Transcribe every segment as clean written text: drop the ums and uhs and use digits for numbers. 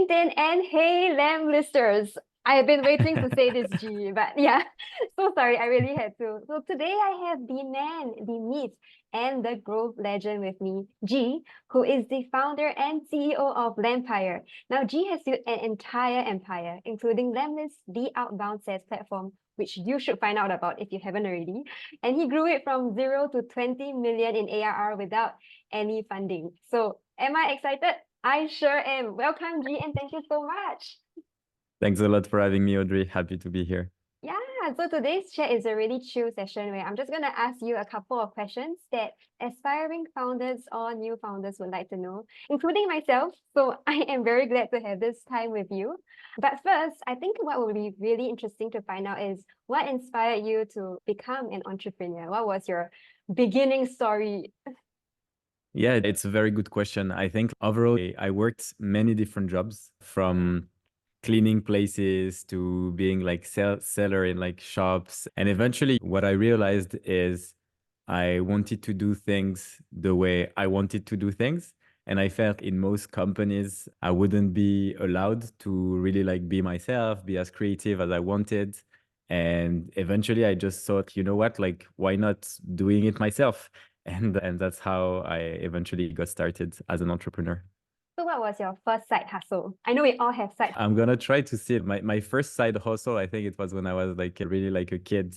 LinkedIn, and hey, Lemlisters. I have been waiting to say this, G, but yeah, so sorry, I really had to. So today I have the man, the myth, and the growth legend with me, G, who is the founder and CEO of Lempire. Now, G has built an entire empire, including Lemlist, the outbound SaaS platform, which you should find out about if you haven't already. And he grew it from 0 to 20 million in ARR without any funding. So, am I excited? I sure am. Welcome, G, and thank you so much. Thanks a lot for having me, Audrey. Happy to be here. Yeah, so today's chat is a really chill session where I'm just going to ask you a couple of questions that aspiring founders or new founders would like to know, including myself. So I am very glad to have this time with you. But first, I think what would be really interesting to find out is what inspired you to become an entrepreneur? What was your beginning story? Yeah, it's a very good question. I think overall, I worked many different jobs from cleaning places to being like seller in like shops. And eventually what I realized is I wanted to do things the way I wanted to do things. And I felt in most companies, I wouldn't be allowed to really like be myself, be as creative as I wanted. And eventually I just thought, you know what, like, why not doing it myself? And that's how I eventually got started as an entrepreneur. So what was your first side hustle? I know we all have side. I'm gonna try to see it. My first side hustle, I think it was when I was like really like a kid.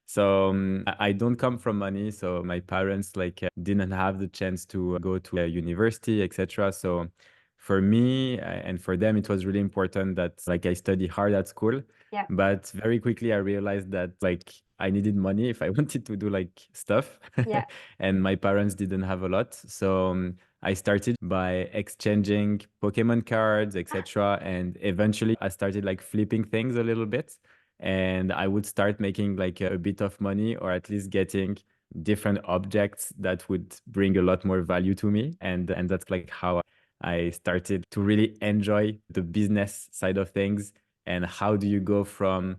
So I don't come from money. So my parents like didn't have the chance to go to a university, etc. So for me and for them, it was really important that like I study hard at school. Yeah. But very quickly I realized that like I needed money if I wanted to do like stuff. Yeah. And my parents didn't have a lot. So I started by exchanging Pokemon cards, etc. And eventually I started like flipping things a little bit. And I would start making like a bit of money or at least getting different objects that would bring a lot more value to me. And that's like how I started to really enjoy the business side of things. And how do you go from,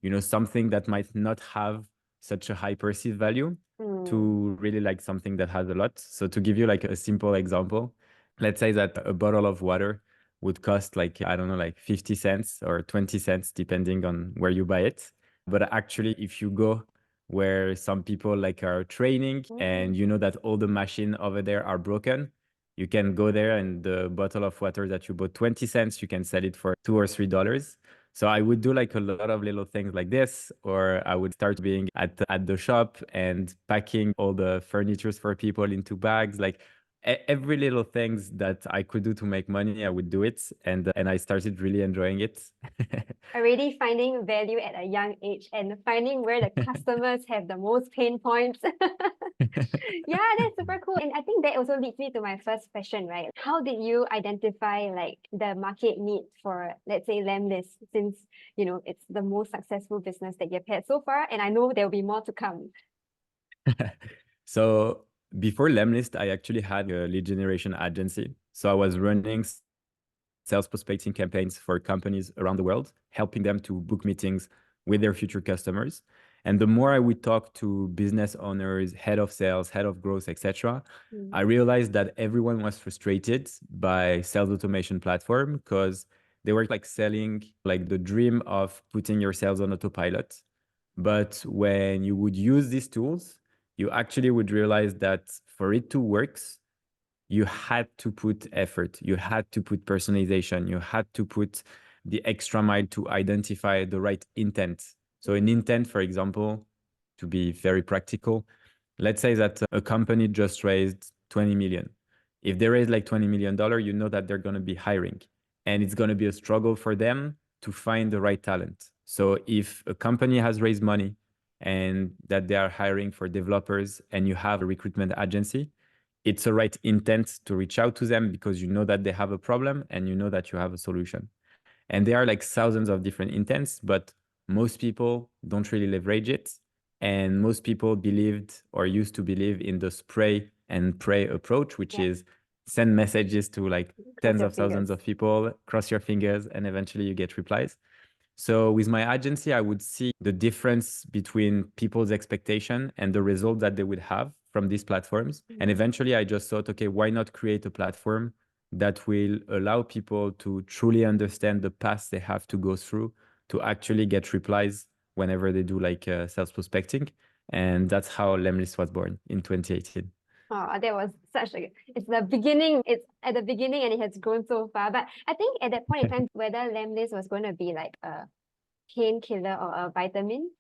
you know, something that might not have such a high perceived value to really like something that has a lot. So to give you like a simple example, let's say that a bottle of water would cost like, I don't know, like 50 cents or 20 cents, depending on where you buy it. But actually, if you go where some people like are training and you know that all the machine over there are broken, you can go there and the bottle of water that you bought 20 cents, you can sell it for $2 or $3. So I would do like a lot of little things like this, or I would start being at the shop and packing all the furnitures for people into bags, like every little things that I could do to make money, I would do it. And I started really enjoying it. Already finding value at a young age and finding where the customers have the most pain points. Yeah, that's super cool. And I think that also leads me to my first question, right? How did you identify like the market need for, let's say, Lemlist, since you know it's the most successful business that you've had so far, and I know there'll be more to come. So before Lemlist, I actually had a lead generation agency. So I was running sales prospecting campaigns for companies around the world, helping them to book meetings with their future customers. And the more I would talk to business owners, head of sales, head of growth, etc., I realized that everyone was frustrated by sales automation platform because they were like selling like the dream of putting your sales on autopilot. But when you would use these tools, you actually would realize that for it to work, you had to put effort, you had to put personalization, you had to put the extra mile to identify the right intent. So an intent, for example, to be very practical, let's say that a company just raised 20 million. If they raise like $20 million, you know that they're going to be hiring and it's going to be a struggle for them to find the right talent. So if a company has raised money and that they are hiring for developers and you have a recruitment agency, it's a right intent to reach out to them because you know that they have a problem and you know that you have a solution. And there are like thousands of different intents, but most people don't really leverage it. And most people believed or used to believe in the spray and pray approach, which is send messages to like tens of thousands of people, cross your fingers, and eventually you get replies. So with my agency, I would see the difference between people's expectation and the result that they would have from these platforms. And eventually I just thought, okay, why not create a platform that will allow people to truly understand the path they have to go through to actually get replies whenever they do like sales prospecting. And that's how Lemlist was born in 2018. Oh, that was such a, it's the beginning, it's at the beginning and it has grown so far. But I think at that point in time, whether Lemlist was going to be like a painkiller or a vitamin.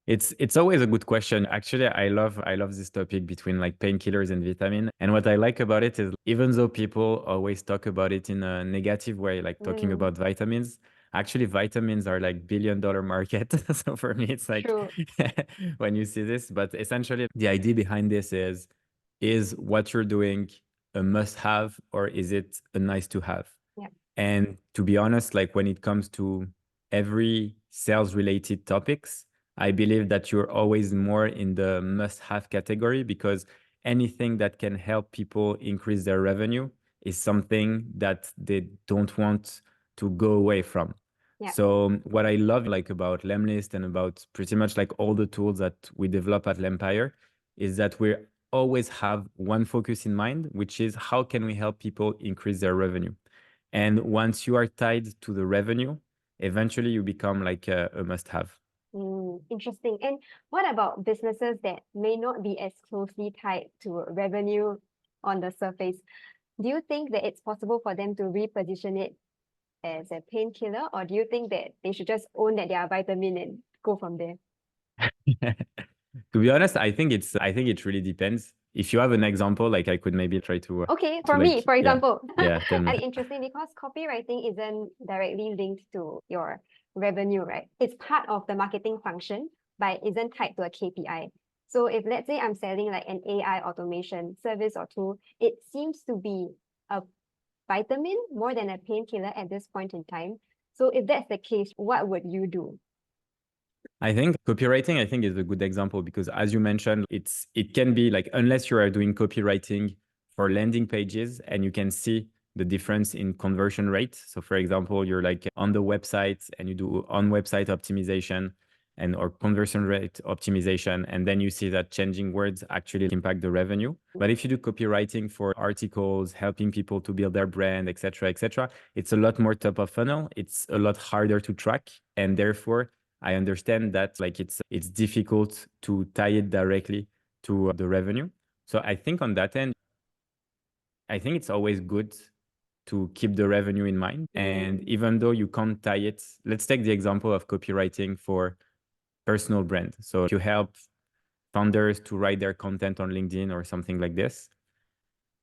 It's always a good question. Actually, I love this topic between like painkillers and vitamin. And what I like about it is even though people always talk about it in a negative way, like talking Mm, about vitamins, actually vitamins are like $1 billion market. So for me, it's like true. when you see this, but essentially the idea behind this is what you're doing a must have or is it a nice to have? Yeah. And to be honest, like when it comes to every sales related topics, I believe that you're always more in the must have category because anything that can help people increase their revenue is something that they don't want to go away from. Yeah. So what I love like about Lemlist and about pretty much like all the tools that we develop at Lempire is that we always have one focus in mind, which is how can we help people increase their revenue? And once you are tied to the revenue, eventually you become like a must-have. Interesting. And what about businesses that may not be as closely tied to revenue on the surface? Do you think that it's possible for them to reposition it as a painkiller, or do you think that they should just own that they are vitamin and go from there? To be honest, I think it really depends. If you have an example, like I could maybe try Okay, to for me, like for example, yeah, tell me. I think interesting because copywriting isn't directly linked to your revenue, right? It's part of the marketing function, but it isn't tied to a KPI. So if let's say I'm selling like an AI automation service or tool, it seems to be a vitamin more than a painkiller at this point in time. So if that's the case, what would you do? I think copywriting, I think, is a good example because as you mentioned, it can be like unless you are doing copywriting for landing pages and you can see the difference in conversion rate. So for example, you're like on the website and you do on website optimization and or conversion rate optimization, and then you see that changing words actually impact the revenue. But if you do copywriting for articles, helping people to build their brand, etc., it's a lot more top of funnel. It's a lot harder to track, and therefore I understand that like it's difficult to tie it directly to the revenue. So I think on that end, I think it's always good to keep the revenue in mind. And even though you can't tie it, let's take the example of copywriting for personal brand. So if you help founders to write their content on LinkedIn or something like this,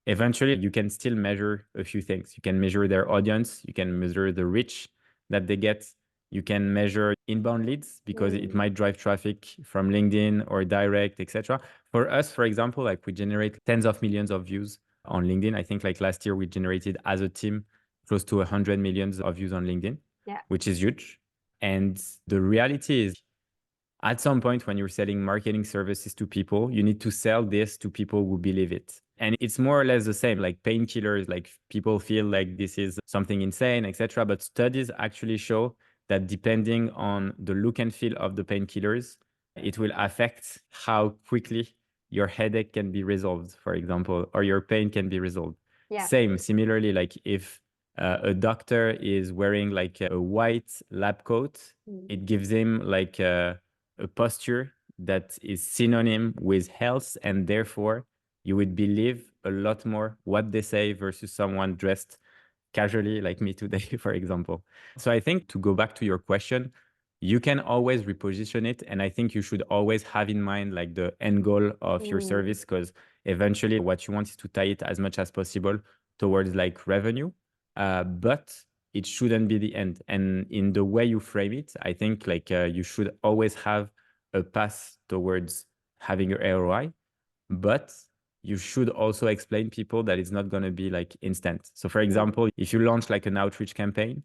eventually you can still measure a few things. You can measure their audience, you can measure the reach that they get, you can measure inbound leads because it might drive traffic from LinkedIn or direct, etc. For us, for example, like we generate tens of millions of views on LinkedIn. I think like last year we generated as a team close to 100 millions of views on LinkedIn, Yeah. which is huge. And the reality is at some point when you're selling marketing services to people, you need to sell this to people who believe it. And it's more or less the same, like painkillers, like people feel like this is something insane, etc. But studies actually show that depending on the look and feel of the painkillers, it will affect how quickly your headache can be resolved, for example, or your pain can be resolved. Yeah. Same, similarly, like if a doctor is wearing like a white lab coat, it gives him like a posture that is synonym with health, and therefore you would believe a lot more what they say versus someone dressed casually like me today, for example. So I think to go back to your question, you can always reposition it. And I think you should always have in mind like the end goal of your service, because eventually what you want is to tie it as much as possible towards like revenue. But it shouldn't be the end. And in the way you frame it, I think like you should always have a path towards having your ROI, but you should also explain people that it's not going to be like instant. So for example, if you launch like an outreach campaign,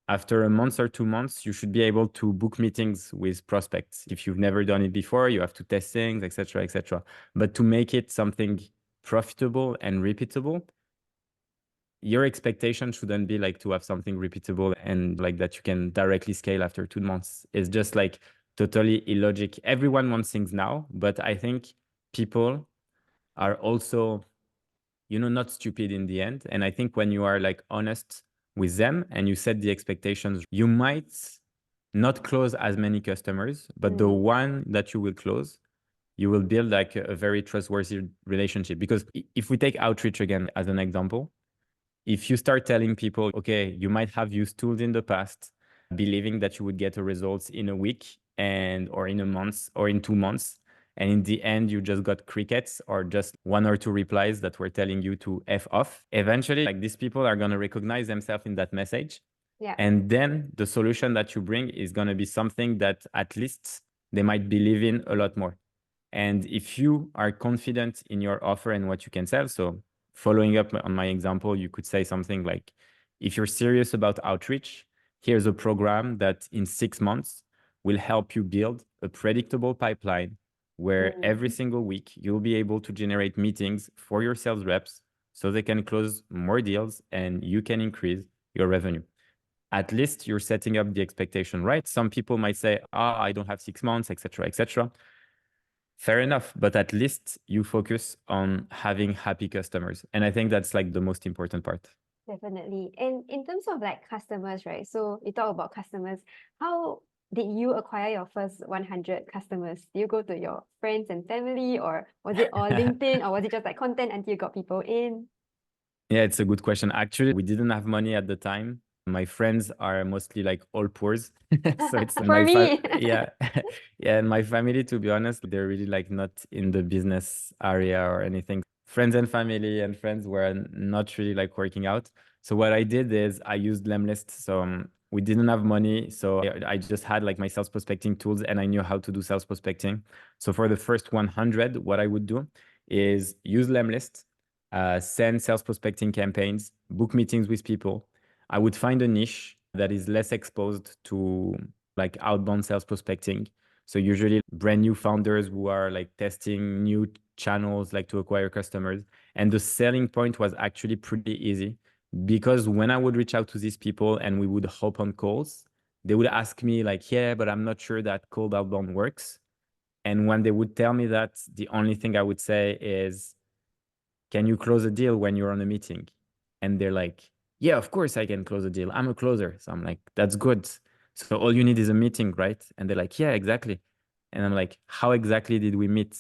after a month or 2 months, you should be able to book meetings with prospects. If you've never done it before, you have to test things, etc., etc. But to make it something profitable and repeatable, your expectation shouldn't be like to have something repeatable and like that you can directly scale after 2 months. It's just like totally illogic. Everyone wants things now, but I think people are also not stupid in the end. And I think when you are like honest with them and you set the expectations, you might not close as many customers, but the one that you will close, you will build like a very trustworthy relationship. Because if we take outreach again as an example, if you start telling people, okay, you might have used tools in the past, believing that you would get a results in a week or in a month or in 2 months, and in the end you just got crickets or just one or two replies that were telling you to F off, eventually like these people are going to recognize themselves in that message. Yeah. And then the solution that you bring is going to be something that at least they might believe in a lot more. And if you are confident in your offer and what you can sell, so following up on my example, you could say something like, if you're serious about outreach, here's a program that in 6 months will help you build a predictable pipeline where every single week you'll be able to generate meetings for your sales reps so they can close more deals and you can increase your revenue. At least you're setting up the expectation right. Some people might say, I don't have 6 months, etc., etc. Fair enough, but at least you focus on having happy customers. And I think that's like the most important part. Definitely. And in terms of like customers, right? So you talk about customers. How did you acquire your first 100 customers? Do you go to your friends and family, or was it all LinkedIn, or was it just like content until you got people in? Yeah, it's a good question. Actually, we didn't have money at the time. My friends are mostly like all poors. So it's For me. yeah. Yeah, and my family, to be honest, they're really like not in the business area or anything. Friends and family and friends were not really like working out. So what I did is I used Lemlist. So we didn't have money. So I just had like my sales prospecting tools and I knew how to do sales prospecting. So for the first 100, what I would do is use Lemlist, send sales prospecting campaigns, book meetings with people. I would find a niche that is less exposed to like outbound sales prospecting. So usually brand new founders who are like testing new channels like to acquire customers. And the selling point was actually pretty easy because when I would reach out to these people and we would hop on calls, they would ask me like, yeah, but I'm not sure that cold outbound works. And when they would tell me that, the only thing I would say is, can you close a deal when you're on a meeting? And they're like, yeah, of course I can close a deal. I'm a closer. So I'm like, that's good. So all you need is a meeting, right? And they're like, yeah, exactly. And I'm like, how exactly did we meet?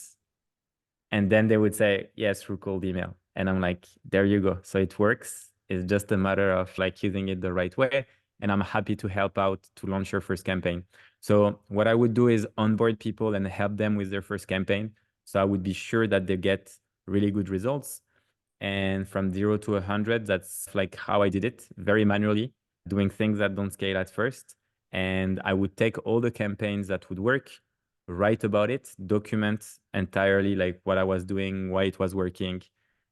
And then they would say, yes, through cold email. And I'm like, there you go. So it works. It's just a matter of like using it the right way. And I'm happy to help out to launch your first campaign. So what I would do is onboard people and help them with their first campaign. So I would be sure that they get really good results. And from 0 to 100, that's like how I did it, very manually, doing things that don't scale at first. And I would take all the campaigns that would work, write about it, document entirely like what I was doing, why it was working,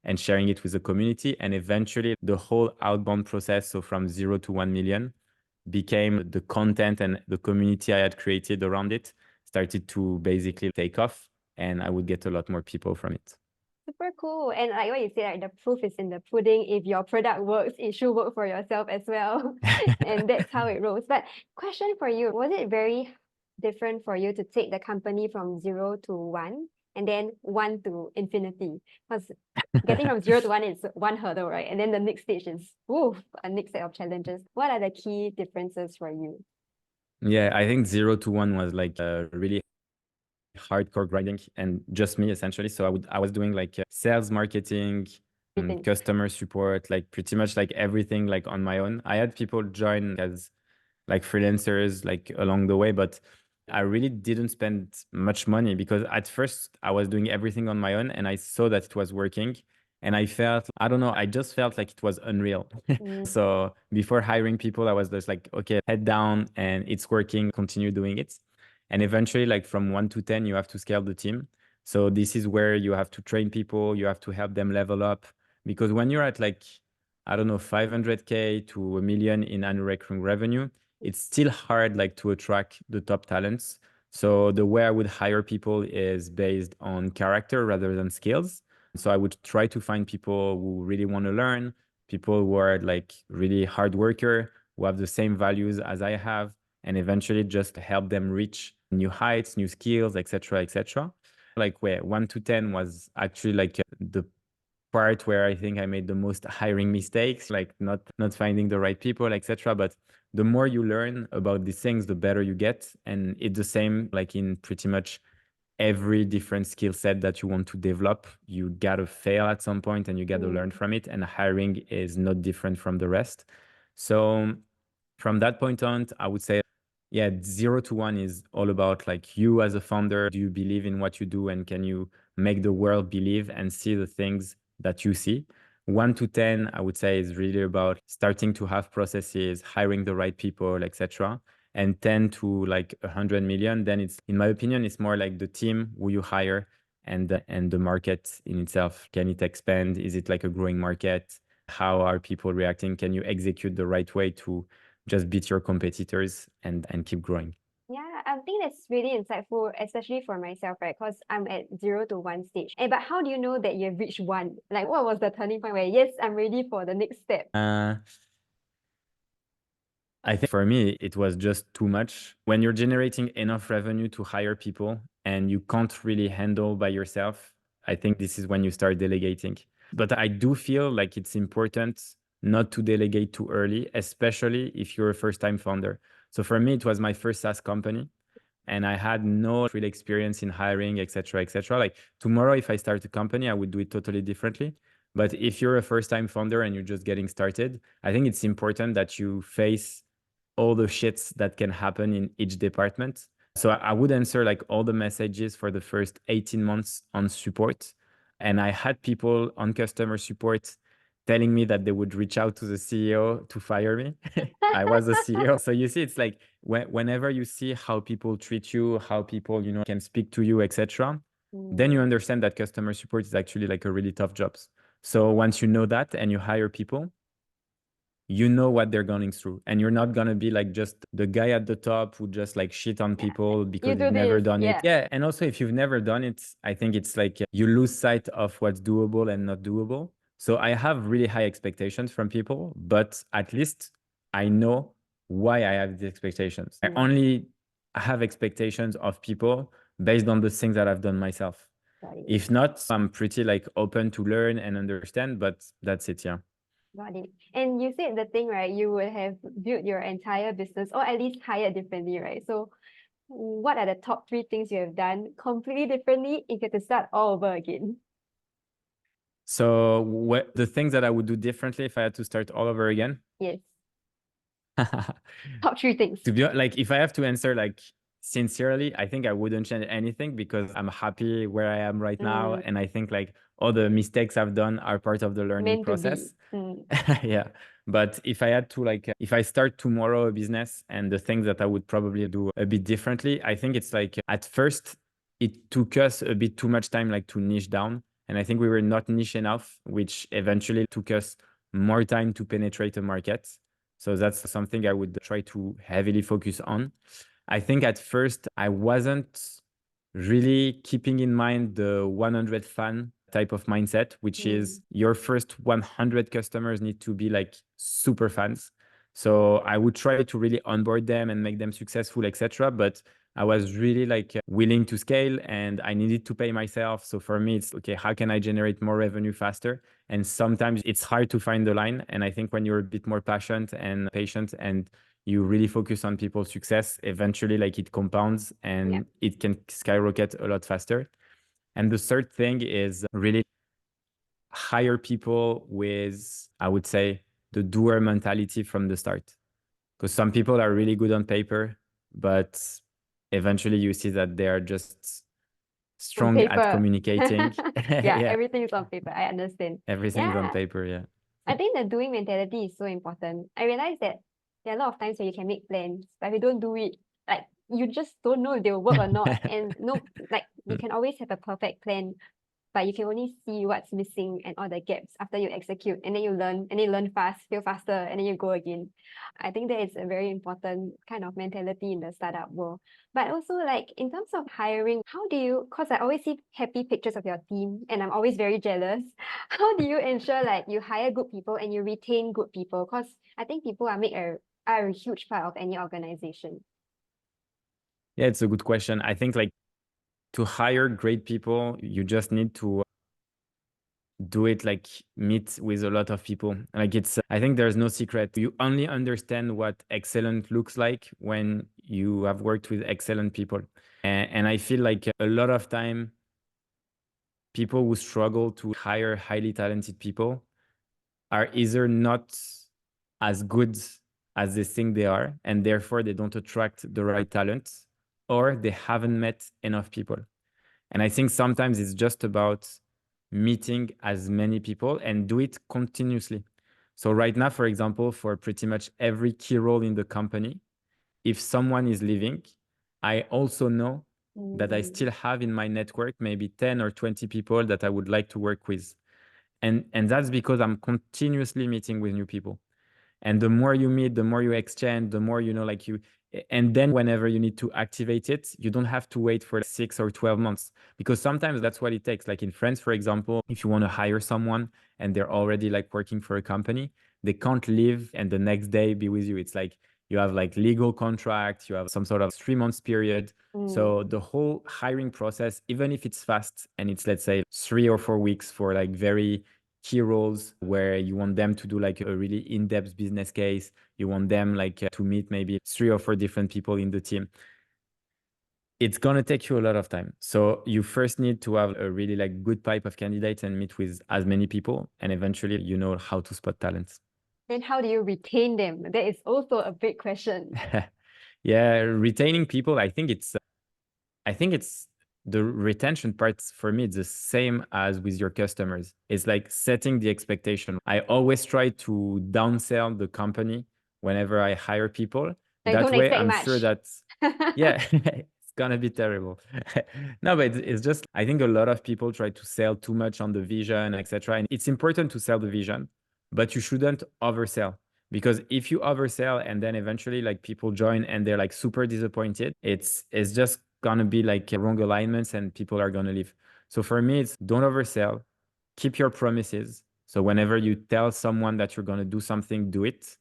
and sharing it with the community. And eventually the whole outbound process, so from 0 to 1 million, became the content, and the community I had created around it started to basically take off, and I would get a lot more people from it. Super cool. And like what you say, like the proof is in the pudding. If your product works, it should work for yourself as well. And that's how it rolls. But question for you, was it very different for you to take the company from 0 to 1 and then 1 to infinity? Because getting from 0 to 1 is one hurdle, right? And then the next stage is a next set of challenges. What are the key differences for you? Yeah, I think 0 to 1 was like a really hardcore grinding and just me essentially. So I was doing like sales, marketing, customer support, like pretty much like everything like on my own. I had people join as like freelancers like along the way, but I really didn't spend much money because at first I was doing everything on my own and I saw that it was working. And I felt, I don't know, I just felt like it was unreal. So before hiring people, I was just like, okay, head down and it's working, continue doing it. And eventually, like from 1 to 10, you have to scale the team. So this is where you have to train people, you have to help them level up. Because when you're at like, I don't know, 500K to a million in annual recurring revenue, it's still hard like to attract the top talents. So the way I would hire people is based on character rather than skills. So I would try to find people who really want to learn, people who are like really hard worker, who have the same values as I have, and eventually just help them reach new heights, new skills, etc., etc. Like where 1 to 10 was actually like the part where I think I made the most hiring mistakes, like not finding the right people, etc. But the more you learn about these things, the better you get. And it's the same like in pretty much every different skill set that you want to develop. You gotta fail at some point and you gotta learn from it. And hiring is not different from the rest. So from that point on, I would say, yeah, 0 to 1 is all about like you as a founder. Do you believe in what you do and can you make the world believe and see the things that you see? 1 to 10, I would say, is really about starting to have processes, hiring the right people, etc. And 10 to like 100 million, then it's, in my opinion, it's more like the team who you hire and the market in itself. Can it expand? Is it like a growing market? How are people reacting? Can you execute the right way to just beat your competitors and keep growing? Yeah, I think that's really insightful, especially for myself, right? Because I'm at 0 to 1 stage. But how do you know that you've reached 1? Like, what was the turning point where, yes, I'm ready for the next step? I think for me, it was just too much. When you're generating enough revenue to hire people and you can't really handle by yourself, I think this is when you start delegating. But I do feel like it's important not to delegate too early, especially if you're a first-time founder. So for me, it was my first SaaS company and I had no real experience in hiring, et cetera, et cetera. Like tomorrow, if I start a company, I would do it totally differently. But if you're a first-time founder and you're just getting started, I think it's important that you face all the shits that can happen in each department. So I would answer like all the messages for the first 18 months on support. And I had people on customer support telling me that they would reach out to the CEO to fire me. I was a CEO. So you see, it's like whenever you see how people treat you, how people, can speak to you, etc., then you understand that customer support is actually like a really tough job. So once you know that and you hire people, you know what they're going through and you're not going to be like just the guy at the top who just like shit on people because do they've never this, done it. yeah. Yeah. And also if you've never done it, I think it's like you lose sight of what's doable and not doable. So I have really high expectations from people, but at least I know why I have the expectations. I only have expectations of people based on the things that I've done myself. If not, I'm pretty like open to learn and understand, but that's it. Yeah. Got it. And you said the thing, right? You would have built your entire business or at least hired differently, right? So what are the top 3 things you have done completely differently if you had to start all over again? So what the things that I would do differently if I had to start all over again? Yes. Top 3 things. To be like, if I have to answer like sincerely, I think I wouldn't change anything because I'm happy where I am right now. And I think like all the mistakes I've done are part of the learning Meant to be. process. Yeah. But if I had to like, if I start tomorrow a business and the things that I would probably do a bit differently, I think it's like at first it took us a bit too much time like to niche down. And I think we were not niche enough, which eventually took us more time to penetrate the market. So that's something I would try to heavily focus on. I think at first I wasn't really keeping in mind the 100 fan type of mindset, which is your first 100 customers need to be like super fans. So I would try to really onboard them and make them successful, etc. But I was really like willing to scale and I needed to pay myself. So for me, it's okay, how can I generate more revenue faster? And sometimes it's hard to find the line. And I think when you're a bit more passionate and patient and you really focus on people's success, eventually like it compounds and it can skyrocket a lot faster. And the third thing is really hire people with, I would say, the doer mentality from the start. Because some people are really good on paper, but eventually you see that they are just strong at communicating. Yeah, everything is on paper. I understand. Everything's on paper, yeah. I think the doing mentality is so important. I realize that there are a lot of times where you can make plans, but if you don't do it, like you just don't know if they will work or not. And no, like you can always have a perfect plan, but you can only see what's missing and all the gaps after you execute, and then you learn, and then you learn fast, feel faster, and then you go again. I think that is a very important kind of mentality in the startup world. But also, like in terms of hiring, how do you, because I always see happy pictures of your team and I'm always very jealous. How do you ensure like you hire good people and you retain good people? Because I think people are a huge part of any organization. Yeah, it's a good question. I think like to hire great people, you just need to do it, like meet with a lot of people. Like it's, I think there's no secret. You only understand what excellent looks like when you have worked with excellent people. And I feel like a lot of time, people who struggle to hire highly talented people are either not as good as they think they are, and therefore they don't attract the right talent, or they haven't met enough people. And I think sometimes it's just about meeting as many people and do it continuously. So right now, for example, for pretty much every key role in the company, if someone is leaving, I also know that I still have in my network maybe 10 or 20 people that I would like to work with. And that's because I'm continuously meeting with new people. And the more you meet, the more you exchange, the more, like you, and then whenever you need to activate it, you don't have to wait for 6 or 12 months, because sometimes that's what it takes. Like in France, for example, if you want to hire someone and they're already like working for a company, they can't leave and the next day be with you. It's like you have like legal contracts, you have some sort of 3 months period. So the whole hiring process, even if it's fast and it's, let's say, 3 or 4 weeks for like very key roles where you want them to do like a really in-depth business case, you want them like to meet maybe 3 or 4 different people in the team, it's going to take you a lot of time. So you first need to have a really like good pipe of candidates and meet with as many people, and eventually you know how to spot talents. Then how do you retain them? That is also a big question. Yeah, retaining people, I think it's the retention part for me, it's the same as with your customers. It's like setting the expectation. I always try to downsell the company whenever I hire people. Like, That don't way, expect I'm much. sure that, yeah, it's gonna be terrible. No, but it's just, I think a lot of people try to sell too much on the vision, etc. And it's important to sell the vision, but you shouldn't oversell. Because if you oversell and then eventually like people join and they're like super disappointed, it's just gonna be like wrong alignments and people are gonna leave. So for me, it's don't oversell, keep your promises. So whenever you tell someone that you're gonna do something, do it,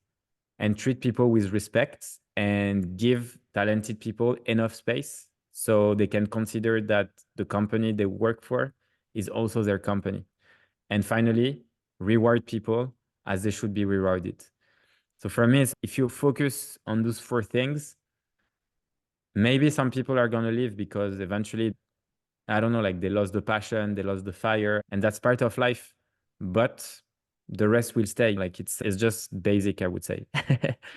and treat people with respect and give talented people enough space so they can consider that the company they work for is also their company. And finally, reward people as they should be rewarded. So for me, if you focus on those 4 things, maybe some people are going to leave because eventually, I don't know, like they lost the passion, they lost the fire, and that's part of life. But the rest will stay. Like it's just basic, I would say.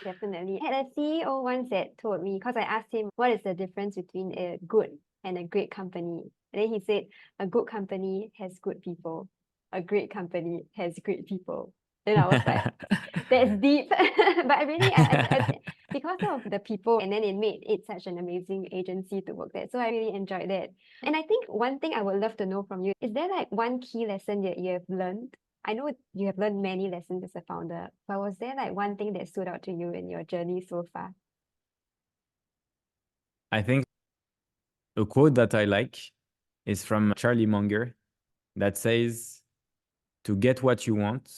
Definitely. I had a CEO once that told me, because I asked him, what is the difference between a good and a great company? And then he said, a good company has good people. A great company has great people. Then I was like, that's deep. But really, because of the people, and then it made it such an amazing agency to work at. So I really enjoyed that. And I think one thing I would love to know from you, is there like one key lesson that you have learned? I know you have learned many lessons as a founder, but was there like one thing that stood out to you in your journey so far? I think a quote that I like is from Charlie Munger that says, to get what you want,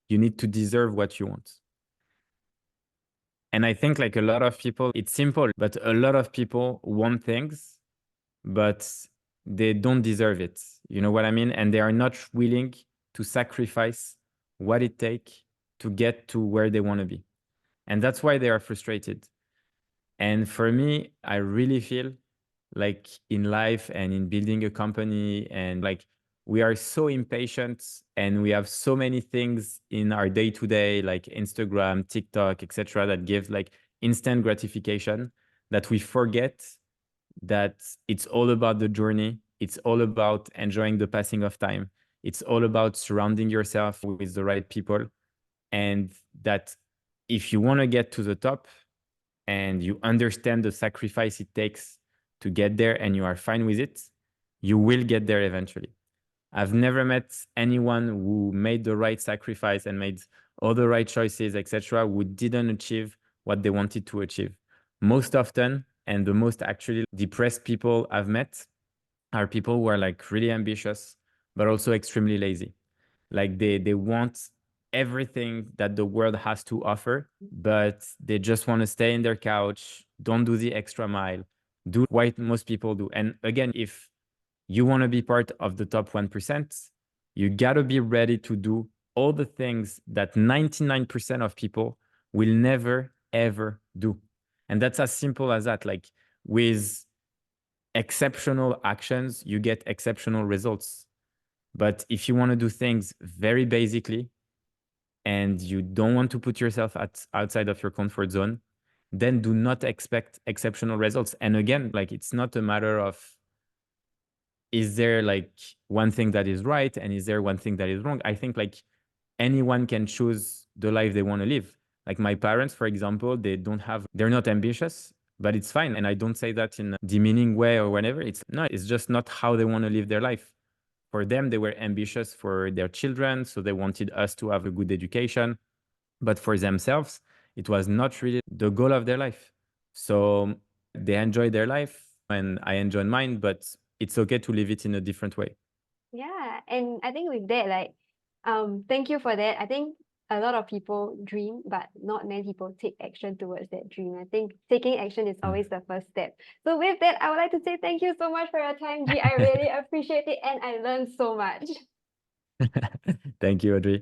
you need to deserve what you want. And I think like a lot of people, it's simple, but a lot of people want things, but they don't deserve it. You know what I mean? And they are not willing to sacrifice what it takes to get to where they want to be. And that's why they are frustrated. And for me, I really feel like in life and in building a company, and like we are so impatient and we have so many things in our day to day, like Instagram, TikTok, etc., that give like instant gratification, that we forget that it's all about the journey. It's all about enjoying the passing of time. It's all about surrounding yourself with the right people. And that if you want to get to the top and you understand the sacrifice it takes to get there and you are fine with it, you will get there eventually. I've never met anyone who made the right sacrifice and made all the right choices, etc., who didn't achieve what they wanted to achieve. Most often, and the most actually depressed people I've met are people who are like really ambitious, but also extremely lazy. Like they want everything that the world has to offer, but they just want to stay in their couch, don't do the extra mile, do what most people do. And again, if you want to be part of the top 1%, You gotta be ready to do all the things that 99% of people will never, ever do. And that's as simple as that. Like with exceptional actions, you get exceptional results. But if you want to do things very basically and you don't want to put yourself outside of your comfort zone, then do not expect exceptional results. And again, like it's not a matter of is there like one thing that is right and is there one thing that is wrong? I think like anyone can choose the life they want to live. Like my parents, for example, they're not ambitious, but it's fine. And I don't say that in a demeaning way or whatever. It's just not how they want to live their life. For them, they were ambitious for their children, so they wanted us to have a good education. But for themselves, it was not really the goal of their life. So they enjoy their life and I enjoy mine, but it's okay to live it in a different way. Yeah, and I think with that, like, thank you for that. I think a lot of people dream, but not many people take action towards that dream. I think taking action is always the first step. So with that, I would like to say thank you so much for your time, G. I really appreciate it and I learned so much. Thank you, Audrey.